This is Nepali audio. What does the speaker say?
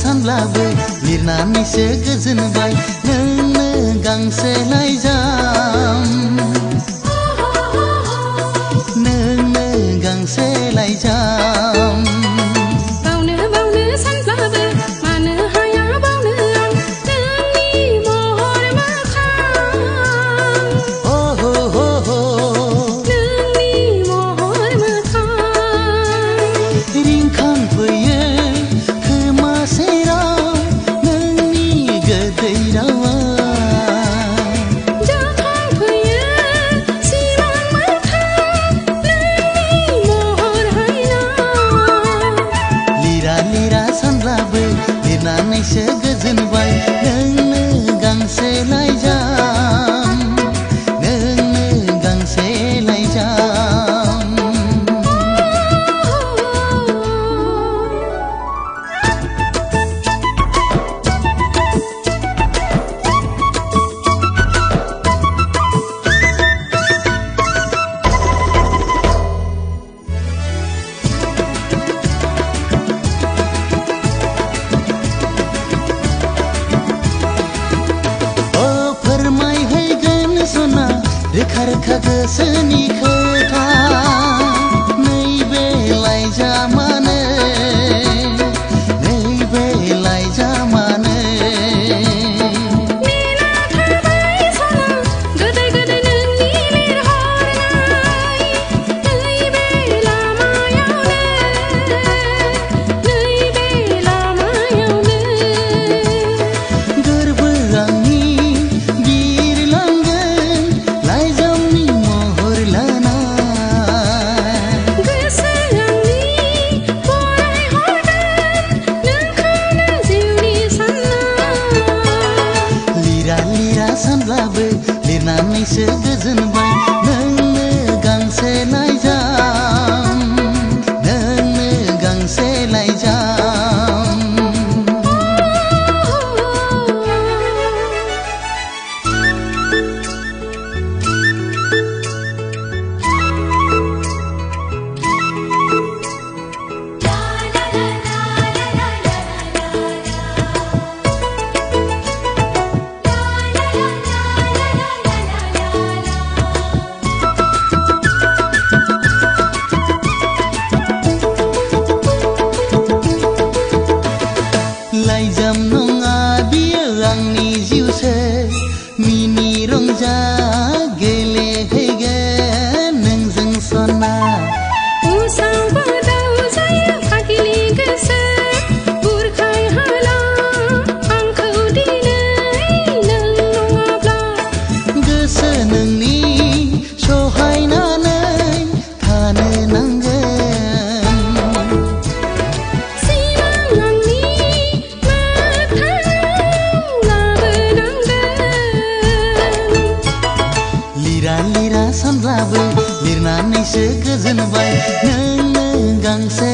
सानब्लाबो लिरनानैसो गोजोनबाय नोंनो गांसे लाइजाम नोंनो गांसे लाइजाम बावनो सानब्लाबो मानो हाया बावनो आं नोंनि महर मोखां नोंनि महर मोखां रिंखांफैयो खोमा सेराव नोंनि गोदै रावा जाखांफैयो सिमां मोखां नोंनि महर हायना लिरा सानब्लाबो लिरनानैसो गोजोनबाय नोंनो गांसे लाइजाम नोंनो गांसे लाइजाम रोखा रोखा गोसोनि खोथा नैबे लाइजामानो नैबे लाइजामानो नेना थाबाय सना गोदै गोदै नोंनि लिरहरनाय नैबे लामायावनो गोरबो आंनि बिरलांगोन लाइजामनि महर लाना गोसो आंनि फरायहरगोन नोंखौनो जिउनि सानना लिरा सानब्लाबो लिरनानैसो गोजोनबाय नोंनो गांसे लाइजाम नोंनो गांसे लाइजाम लाइजाम नङा बियो आंनि जिउसो मिनि रंजा गेलेहैगोन नोंजों सना उसाव बादाव जायो फागिलि गोसो बुरखाय हाला आंखौ दिनै नों नङाब्ला गोसो नोंनि सहायनानै थानो नांगोन सिमां आंनि मोगथाङाव लाबोनांगोन लिरा सानब्लाबो लिरनानैसो गोजोनबाय नोंनो गांसे